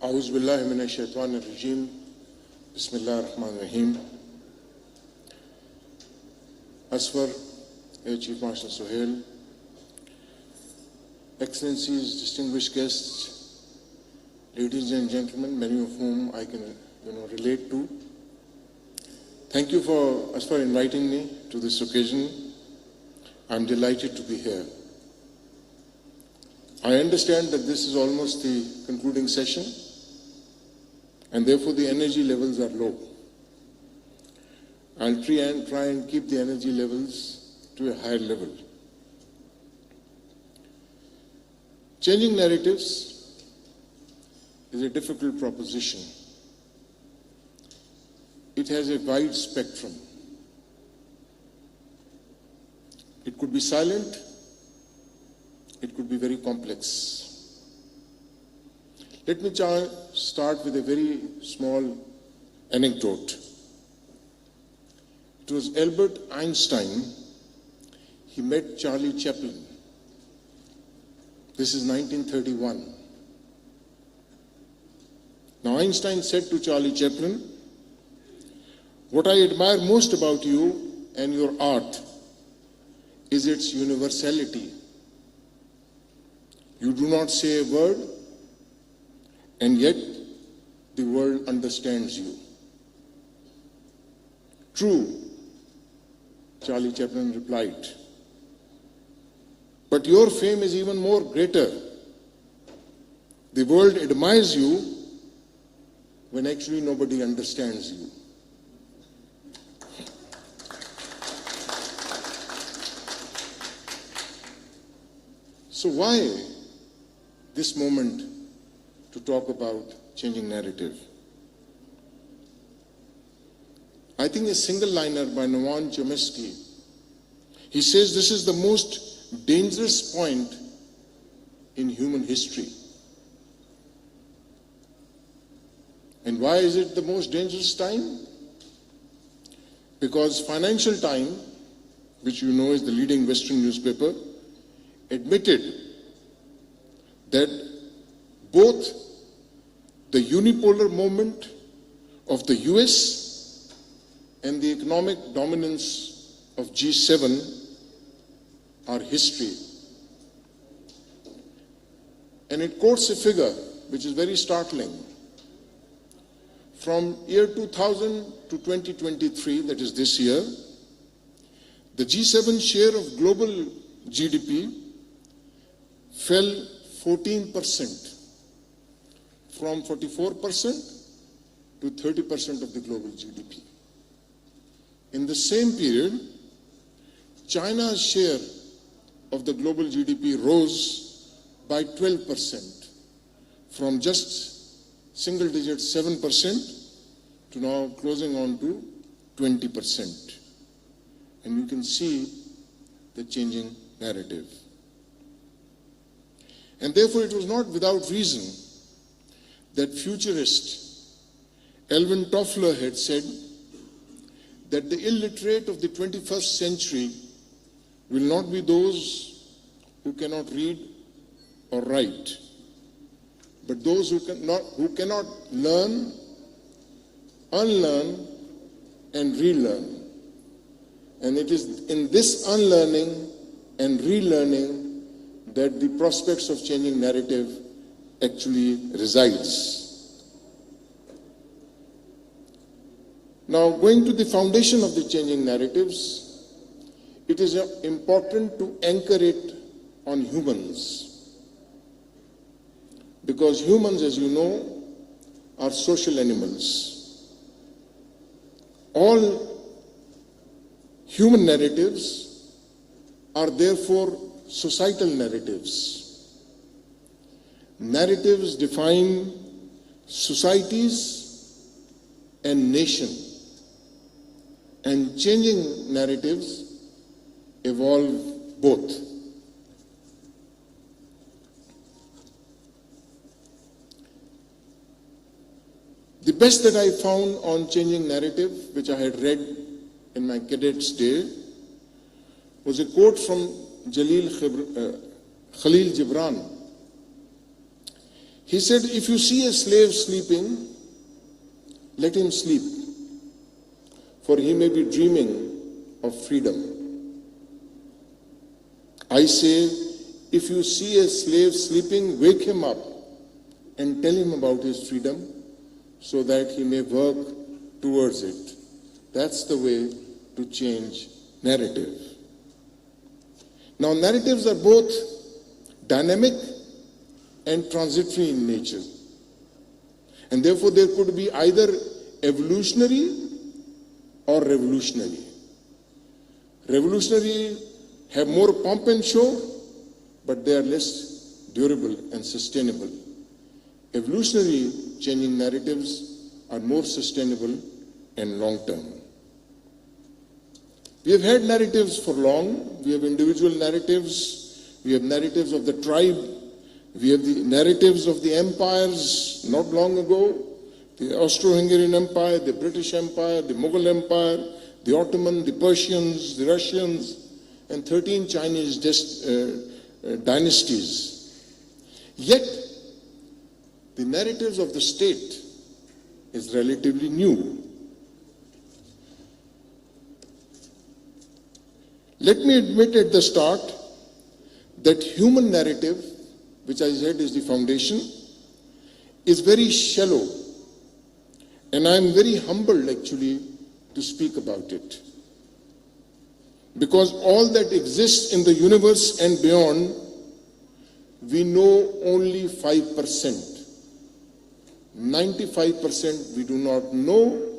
A'udhu billahi minash shaitanir rajim. Bismillahir Rahmanir Rahim. Asfar, Chief Marshal Sohail, Excellencies, distinguished guests, ladies and gentlemen, many of whom I can relate to. Thank you for inviting me to this occasion. I'm delighted to be here. I understand that this is almost the concluding session, and therefore the energy levels are low. I'll try and keep the energy levels to a higher level. Changing narratives is a difficult proposition. It has a wide spectrum. It could be silent, it could be very complex. Let me start with a very small anecdote. It was Albert Einstein. He met Charlie Chaplin. This is 1931. Now Einstein said to Charlie Chaplin, "What I admire most about you and your art is its universality. You do not say a word, and yet the world understands you." "True," Charlie Chaplin replied, "but your fame is even more greater. The world admires you when actually nobody understands you." So why this moment to talk about changing narrative? I think a single liner by Noam Chomsky, he says this is the most dangerous point in human history. And why is it the most dangerous time? Because Financial Times, which you know is the leading Western newspaper, admitted that both the unipolar movement of the US and the economic dominance of G7 are history. And it quotes a figure which is very startling. From year 2000 to 2023, that is this year, the G7 share of global GDP fell 14%, from 44% to 30% of the global GDP. In the same period, China's share of the global GDP rose by 12%, from just single digit 7% to now closing on to 20%. And you can see the changing narrative. And therefore it was not without reason that futurist Alvin Toffler had said that the illiterate of the 21st century will not be those who cannot read or write, but those who cannot learn, unlearn, and relearn. And it is in this unlearning and relearning that the prospects of changing narrative actually resides. Now, going to the foundation of the changing narratives, it is important to anchor it on humans. Because humans, as you know, are social animals. All human narratives are therefore societal narratives. Narratives define societies and nation, and changing narratives evolve both. The best that I found on changing narrative, which I had read in my cadet's day, was a quote from Khalil Gibran. He said, if you see a slave sleeping, let him sleep, for he may be dreaming of freedom. I say, if you see a slave sleeping, wake him up and tell him about his freedom so that he may work towards it. That's the way to change narrative. Now, narratives are both dynamic and transitory in nature. And therefore, there could be either evolutionary or revolutionary. Revolutionary have more pomp and show, but they are less durable and sustainable. Evolutionary changing narratives are more sustainable and long-term. We have had narratives for long. We have individual narratives. We have narratives of the tribe. We have the narratives of the empires not long ago. The Austro-Hungarian Empire, the British Empire, the Mughal Empire, the Ottoman, the Persians, the Russians, and 13 Chinese dynasties. Yet, the narratives of the state is relatively new. Let me admit at the start that human narrative, which I said is the foundation, is very shallow. And I am very humbled actually to speak about it. Because all that exists in the universe and beyond, we know only 5%. 95% we do not know,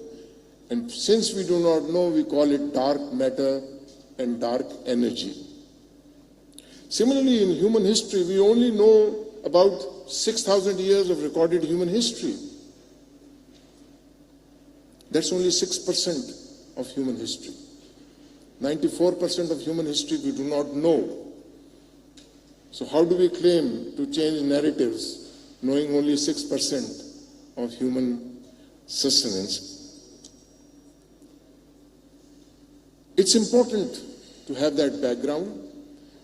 and since we do not know, we call it dark matter and dark energy. Similarly, in human history, we only know about 6,000 years of recorded human history. That's only 6% of human history. 94% of human history we do not know. So how do we claim to change narratives knowing only 6% of human sustenance? It's important to have that background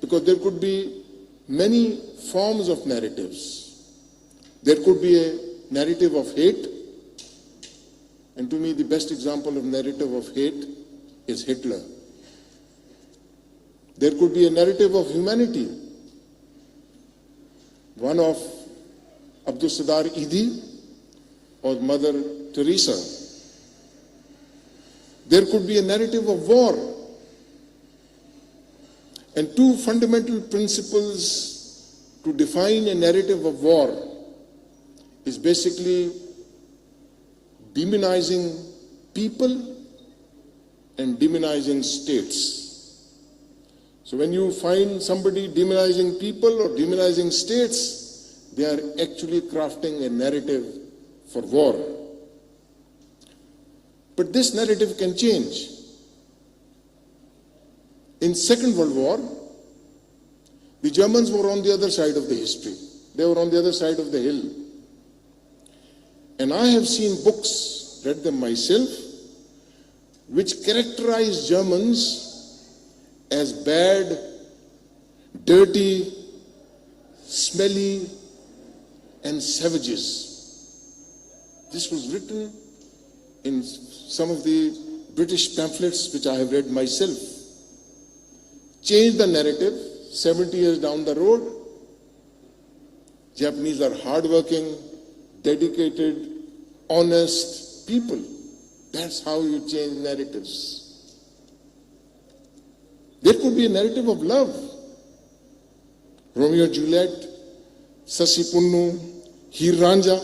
because there could be many forms of narratives. There could be a narrative of hate, and to me the best example of narrative of hate is Hitler. There could be a narrative of humanity, one of Abdul Sadar Idi or Mother Teresa. There could be a narrative of war. And two fundamental principles to define a narrative of war is basically demonizing people and demonizing states. So when you find somebody demonizing people or demonizing states, they are actually crafting a narrative for war. But this narrative can change. In Second World War, the Germans were on the other side of the history. They were on the other side of the hill. And I have seen books, read them myself, which characterize Germans as bad, dirty, smelly, and savages. This was written in some of the British pamphlets which I have read myself. Change the narrative, 70 years down the road, Japanese are hardworking, dedicated, honest people. That's how you change narratives. There could be a narrative of love. Romeo and Juliet, Sasi Punnu, Heer Ranja,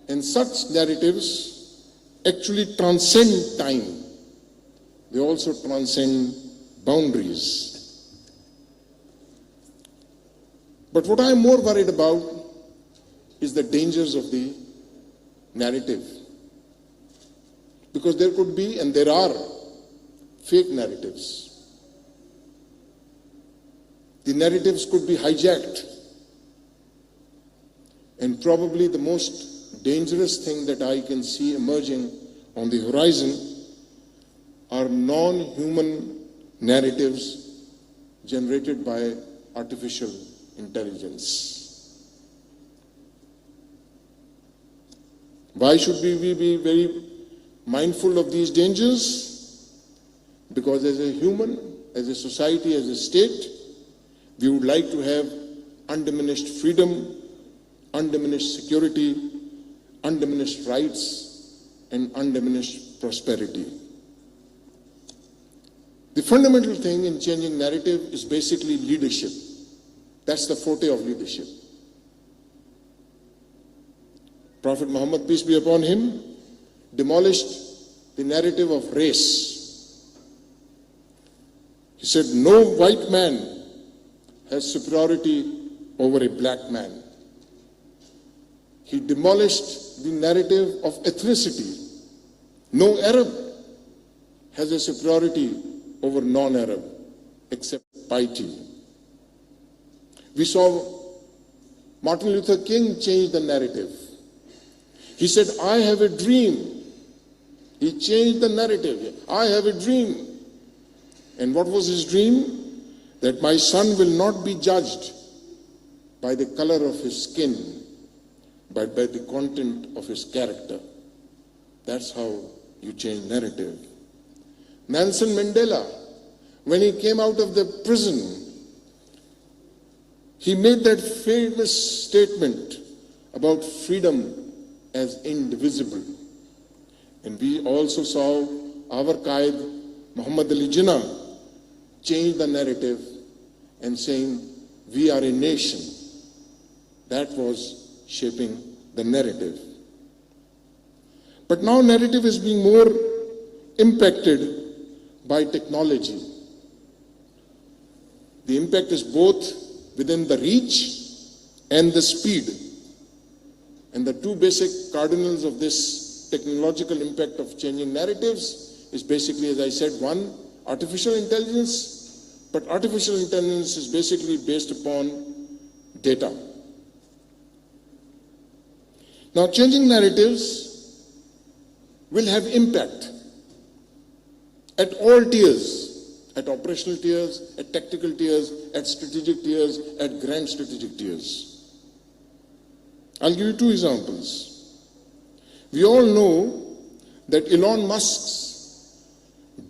and such narratives actually transcend time. They also transcend boundaries. But what I'm more worried about is the dangers of the narrative. Because there could be, and there are, fake narratives. The narratives could be hijacked. And probably the most dangerous thing that I can see emerging on the horizon are non-human narratives generated by artificial intelligence. Why should we be very mindful of these dangers? Because as a human, as a society, as a state, we would like to have undiminished freedom, undiminished security, undiminished rights, and undiminished prosperity. The fundamental thing in changing narrative is basically leadership. That's the forte of leadership. Prophet Muhammad, peace be upon him, demolished the narrative of race. He said, no white man has superiority over a black man. He demolished the narrative of ethnicity. No Arab has a superiority over non-Arab except piety. We saw Martin Luther King change the narrative. He said, I have a dream. He changed the narrative. I have a dream. And what was his dream? That my son will not be judged by the color of his skin, but by the content of his character. That's how you change narrative. Nelson Mandela, when he came out of the prison, he made that famous statement about freedom as indivisible. And we also saw our Qaid, Muhammad Ali Jinnah, change the narrative and saying, we are a nation. That was shaping the narrative. But now narrative is being more impacted by technology. The impact is both within the reach and the speed. And the two basic cardinals of this technological impact of changing narratives is basically, as I said, one, artificial intelligence, but artificial intelligence is basically based upon data. Now, changing narratives will have impact at all tiers, at operational tiers, at tactical tiers, at strategic tiers, at grand strategic tiers. I'll give you two examples. We all know that Elon Musk's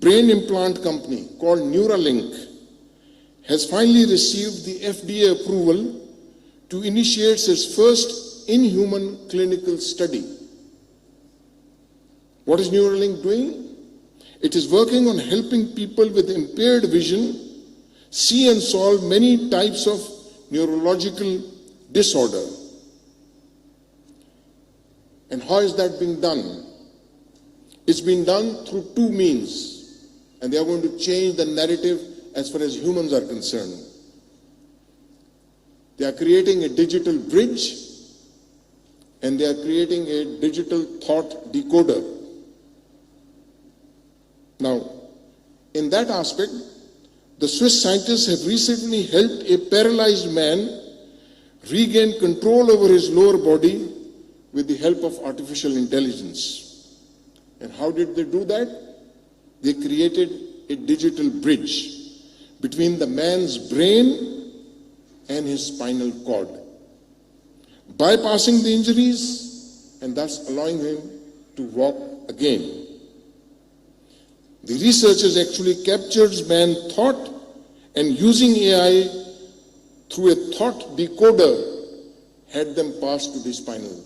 brain implant company called Neuralink has finally received the FDA approval to initiate its first in-human clinical study. What is Neuralink doing? It is working on helping people with impaired vision see and solve many types of neurological disorder. And how is that being done? It's being done through two means, and they are going to change the narrative as far as humans are concerned. They are creating a digital bridge, and they are creating a digital thought decoder. Now, in that aspect, the Swiss scientists have recently helped a paralyzed man regain control over his lower body with the help of artificial intelligence. And how did they do that? They created a digital bridge between the man's brain and his spinal cord, bypassing the injuries and thus allowing him to walk again. The researchers actually captured man's thought and using AI through a thought decoder had them pass to the spinal.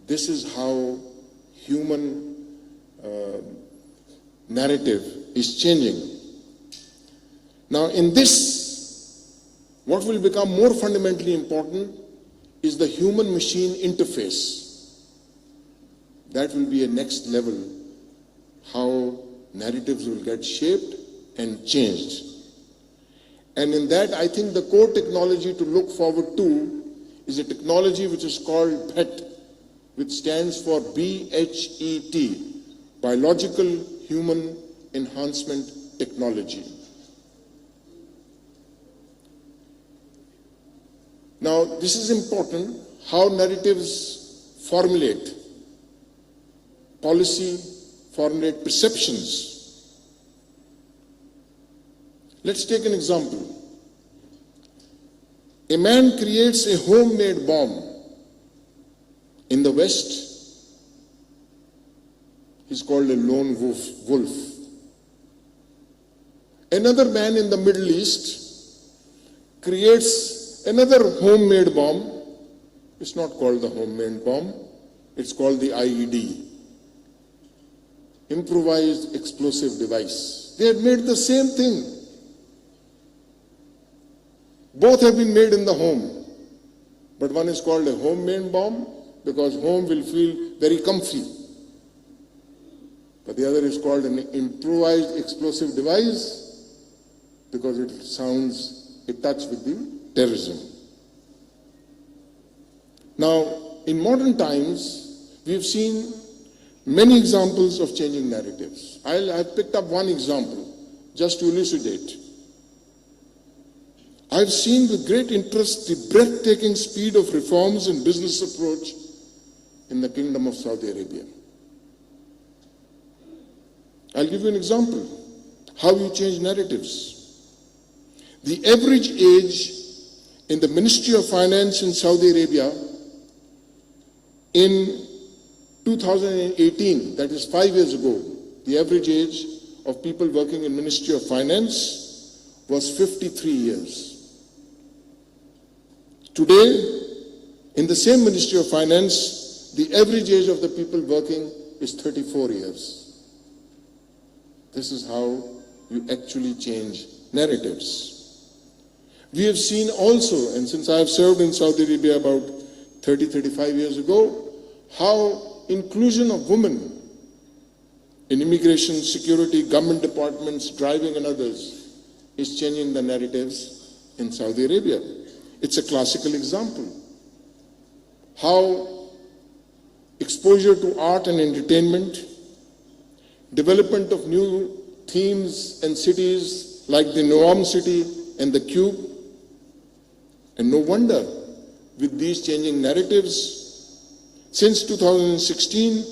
This is how human narrative is changing. Now in this, what will become more fundamentally important is the human-machine interface. That will be a next level, how narratives will get shaped and changed. And in that, I think the core technology to look forward to is a technology which is called BHET, which stands for BHET, Biological Human Enhancement Technology. Now, this is important, how narratives formulate policy, formulate perceptions. Let's take an example. A man creates a homemade bomb in the West He's called a lone wolf. Another man in the Middle East creates another homemade bomb. It's not called the homemade bomb. It's called the IED, improvised explosive device. They had made the same thing. Both have been made in the home. But one is called a homemade bomb because home will feel very comfy. But the other is called an improvised explosive device because it sounds a touch with the terrorism. Now, in modern times, we have seen many examples of changing narratives. I've picked up one example just to elucidate. I've seen with great interest the breathtaking speed of reforms and business approach in the Kingdom of Saudi Arabia. I'll give you an example how you change narratives. The average age in the Ministry of Finance in Saudi Arabia in 2018, that is 5 years ago, the average age of people working in Ministry of Finance was 53 years. Today, in the same Ministry of Finance, the average age of the people working is 34 years. This is how you actually change narratives. We have seen also, and since I have served in Saudi Arabia about 35 years ago, how inclusion of women in immigration, security, government departments, driving and others is changing the narratives in Saudi Arabia. It's a classical example. How exposure to art and entertainment, development of new themes and cities like the Noam city and the Cube, and no wonder with these changing narratives, since 2016,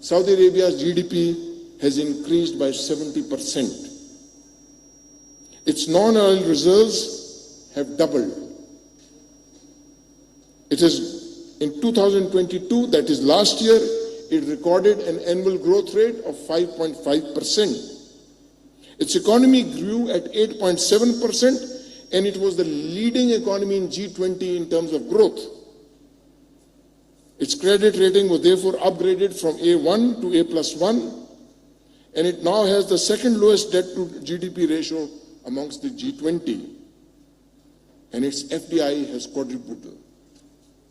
Saudi Arabia's GDP has increased by 70%. Its non-oil reserves have doubled. It is in 2022, that is last year, it recorded an annual growth rate of 5.5%. Its economy grew at 8.7%, and it was the leading economy in G20 in terms of growth. Its credit rating was therefore upgraded from A1 to A+1, and it now has the second lowest debt to GDP ratio amongst the G20, and its FDI has quadrupled.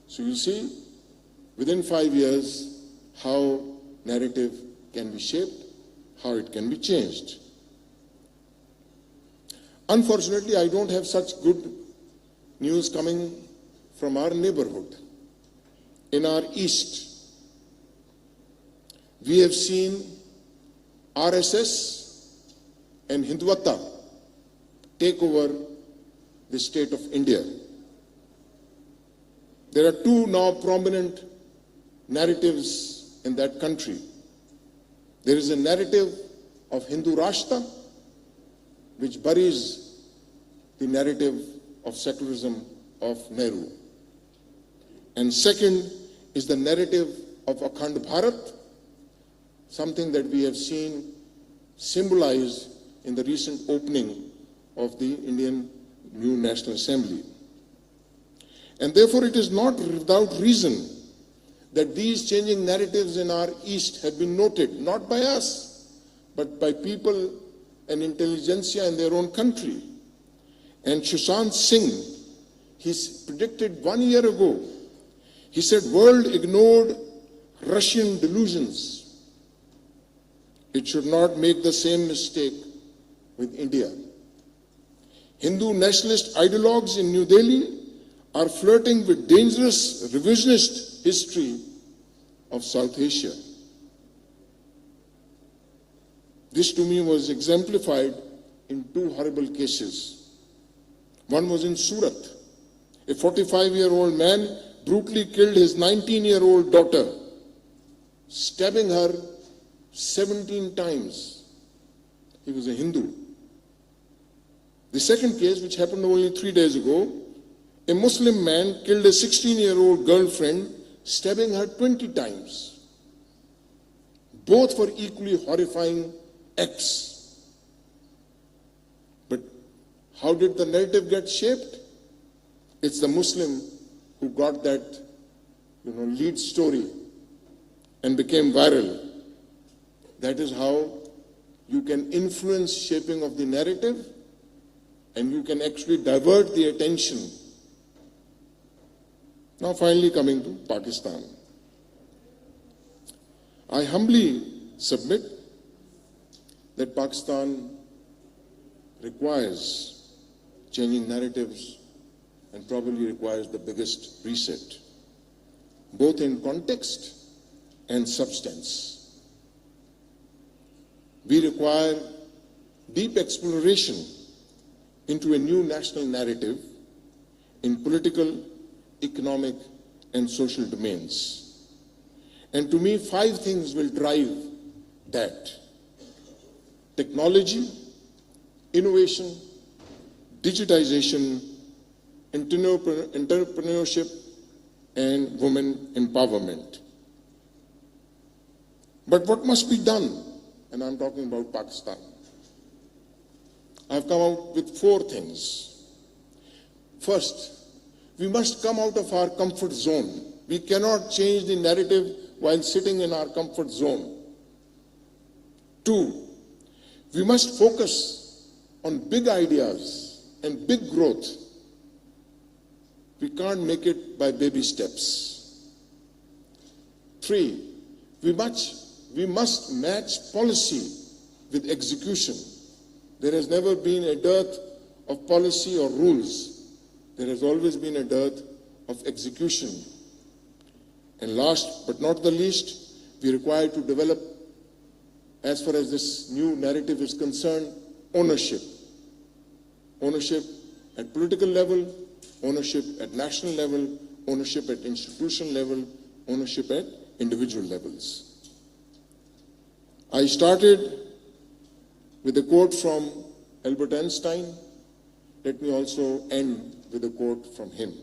So you see, within 5 years, how narrative can be shaped, how it can be changed. Unfortunately, I don't have such good news coming from our neighborhood. In our east, we have seen RSS and Hindutva take over the state of India. There are two now prominent narratives in that country. There is a narrative of Hindu Rashtra, which buries the narrative of secularism of Nehru. And second is the narrative of Akhand Bharat, something that we have seen symbolized in the recent opening of the Indian new National Assembly. And therefore it is not without reason that these changing narratives in our East have been noted, not by us, but by people and intelligentsia in their own country. And Sushant Singh, he predicted 1 year ago, he said, world ignored Russian delusions. It should not make the same mistake with India. Hindu nationalist ideologues in New Delhi are flirting with dangerous revisionist history of South Asia. This to me was exemplified in two horrible cases. One was in Surat. A 45-year-old man brutally killed his 19-year-old daughter, stabbing her 17 times. He was a Hindu. The second case, which happened only 3 days ago, a Muslim man killed a 16-year-old girlfriend, stabbing her 20 times. Both were equally horrifying acts. But how did the narrative get shaped? It's the Muslim who got that, lead story and became viral. That is how you can influence shaping of the narrative, and you can actually divert the attention. Now finally coming to Pakistan. I humbly submit that Pakistan requires changing narratives and probably requires the biggest reset, both in context and substance. We require deep exploration into a new national narrative in political, economic, and social domains. And to me, 5 things will drive that: technology, innovation, digitization, entrepreneurship, and women empowerment. But what must be done? And I'm talking about Pakistan. I've come out with 4 things. First, we must come out of our comfort zone. We cannot change the narrative while sitting in our comfort zone. 2, we must focus on big ideas and big growth. We can't make it by baby steps. 3, we must match policy with execution. There has never been a dearth of policy or rules. There has always been a dearth of execution. And last but not the least, we require to develop, as far as this new narrative is concerned, ownership. Ownership at political level, ownership at national level, ownership at institutional level, ownership at individual levels. I started with a quote from Albert Einstein. Let me also end with a quote from him.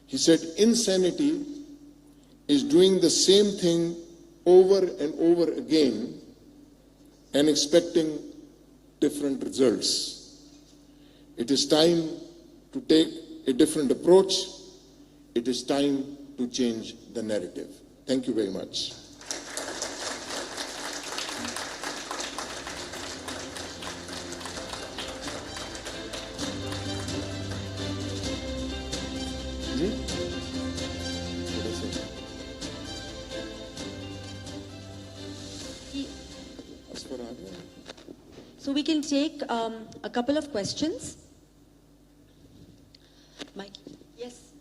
He said, "Insanity is doing the same thing over and over again and expecting different results. It is time to take a different approach. It is time to change the narrative." Thank you very much. So we can take a couple of questions. Mike, yes.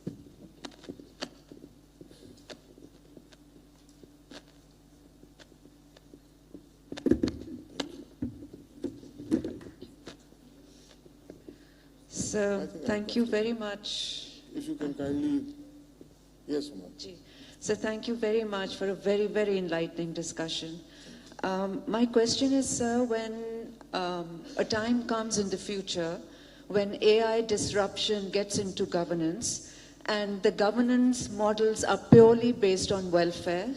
So thank you very much. If you can kindly, yes, ma'am. So thank you very much for a very, very enlightening discussion. My question is, sir, when a time comes in the future when AI disruption gets into governance and the governance models are purely based on welfare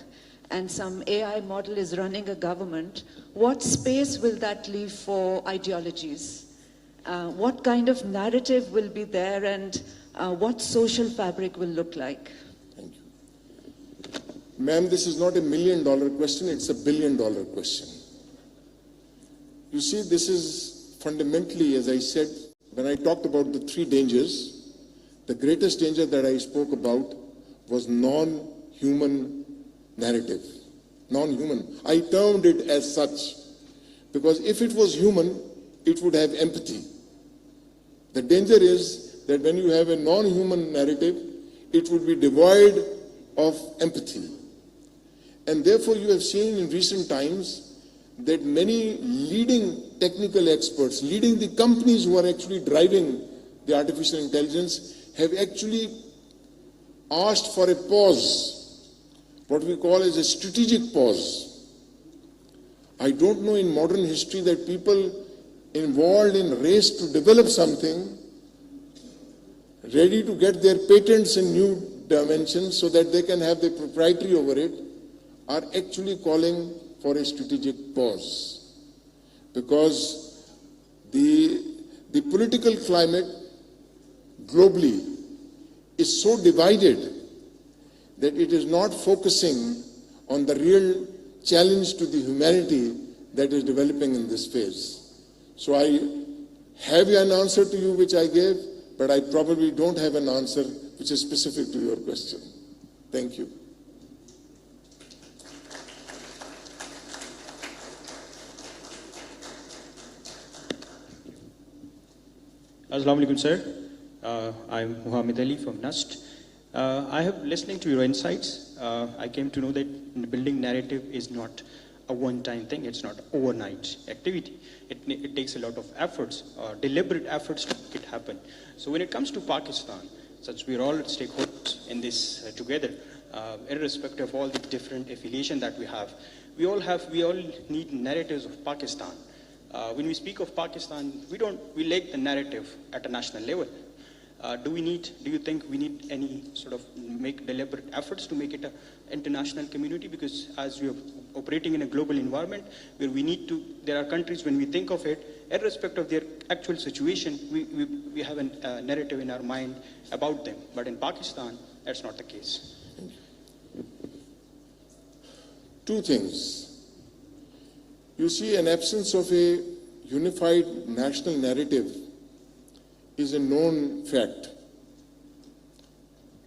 and some AI model is running a government, what space will that leave for ideologies? What kind of narrative will be there, and what social fabric will look like? Thank you. Ma'am, this is not $1 million question, it's $1 billion question. You see, this is fundamentally, as I said, when I talked about the 3 dangers, the greatest danger that I spoke about was non-human narrative. Non-human. I termed it as such because if it was human, it would have empathy. The danger is that when you have a non-human narrative, it would be devoid of empathy. And therefore you have seen in recent times that many leading technical experts, leading the companies who are actually driving the artificial intelligence, have actually asked for a pause, what we call as a strategic pause. I don't know in modern history that people involved in race to develop something, ready to get their patents in new dimensions so that they can have the proprietary over it. are actually calling for a strategic pause, because the political climate globally is so divided that it is not focusing on the real challenge to the humanity that is developing in this phase. So I have an answer to you which I gave, but I probably don't have an answer which is specific to your question. Thank you. Assalamu alaikum, sir. I'm Muhammad Ali from NUST. I have listening to your insights. I came to know that building narrative is not a one-time thing. It's not overnight activity. It takes a lot of efforts, deliberate efforts to make it happen. So when it comes to Pakistan, since we're all stakeholders in this together, irrespective of all the different affiliation that we have, we all need narratives of Pakistan. When we speak of Pakistan, we lack the narrative at a national level. Do you think we need any sort of make deliberate efforts to make it an international community? Because as we are operating in a global environment where there are countries, when we think of it, irrespective of their actual situation, we have a narrative in our mind about them. But in Pakistan, that's not the case. Two things. You see, an absence of a unified national narrative is a known fact.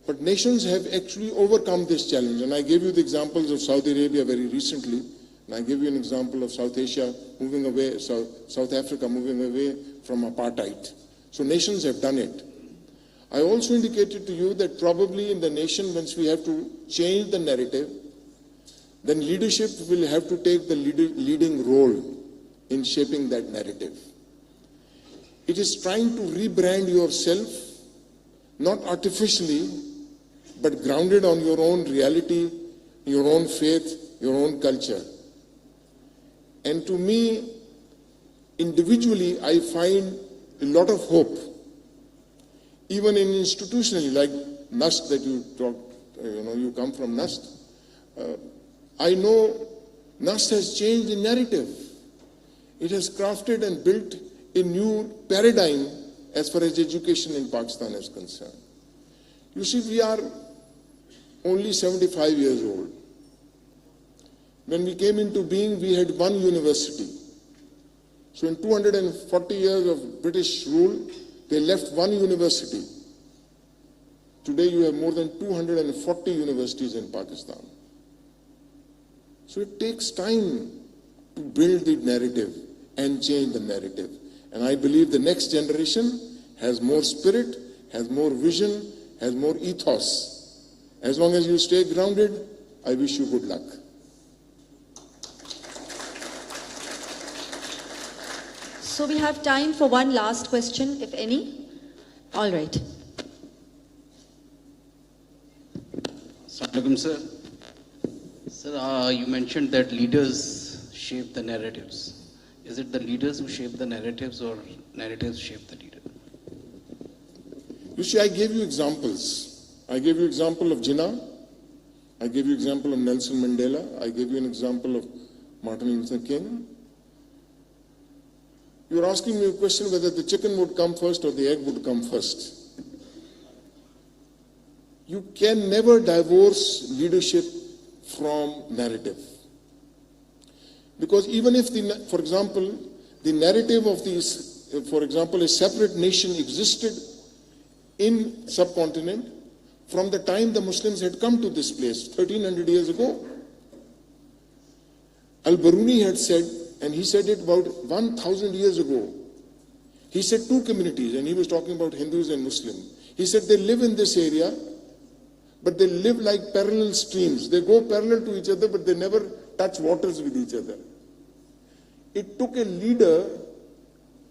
But nations have actually overcome this challenge. And I gave you the examples of Saudi Arabia very recently. And I gave you an example of South Asia moving away, South Africa moving away from apartheid. So nations have done it. I also indicated to you that probably in the nation, once we have to change the narrative, then leadership will have to take the leading role in shaping that narrative. It is trying to rebrand yourself, not artificially, but grounded on your own reality, your own faith, your own culture. And to me, individually, I find a lot of hope, even in institutionally, like NUST that you talked, you come from NUST. I know NUST has changed the narrative. It has crafted and built a new paradigm as far as education in Pakistan is concerned. You see, we are only 75 years old. When we came into being, we had one university. So in 240 years of British rule, they left one university. Today you have more than 240 universities in Pakistan. So it takes time to build the narrative and change the narrative. And I believe the next generation has more spirit, has more vision, has more ethos. As long as you stay grounded, I wish you good luck. So we have time for one last question, if any. All right. Assalamu alaikum, sir. Sir, you mentioned that leaders shape the narratives. Is it the leaders who shape the narratives or narratives shape the leader? You see, I gave you examples. I gave you example of Jinnah. I gave you example of Nelson Mandela. I gave you an example of Martin Luther King. You are asking me a question whether the chicken would come first or the egg would come first. You can never divorce leadership from narrative. Because even if, for example, the narrative of these, for example, a separate nation existed in subcontinent from the time the Muslims had come to this place, 1300 years ago. Al-Biruni had said, and he said it about 1,000 years ago. He said two communities, and he was talking about Hindus and Muslims. He said they live in this area, but they live like parallel streams. They go parallel to each other, but they never touch waters with each other. It took a leader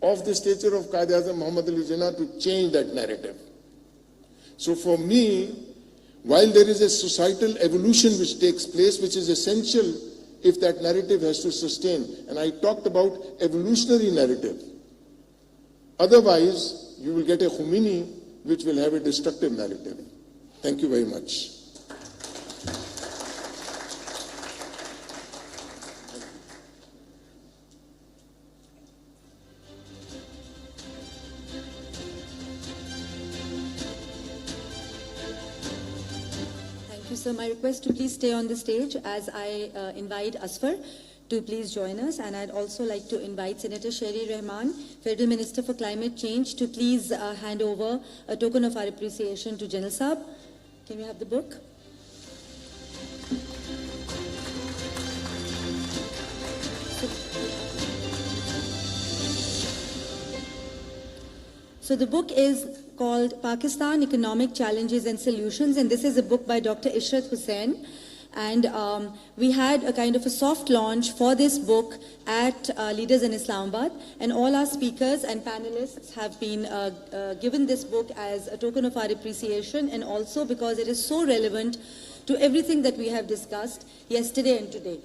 of the stature of Qaid-e-Azam Muhammad Ali Jinnah to change that narrative. So for me, while there is a societal evolution which takes place, which is essential if that narrative has to sustain, and I talked about evolutionary narrative. Otherwise, you will get a Khomeini which will have a destructive narrative. Thank you very much. you, sir. My request to please stay on the stage as I invite Asfar to please join us. And I'd also like to invite Senator Sherry Rahman, Federal Minister for Climate Change, to please hand over a token of our appreciation to General Saab. Can we have the book? So the book is called Pakistan Economic Challenges and Solutions, and this is a book by Dr. Ishrat Hussain. And we had a kind of a soft launch for this book at Leaders in Islamabad, and all our speakers and panelists have been given this book as a token of our appreciation, and also because it is so relevant to everything that we have discussed yesterday and today.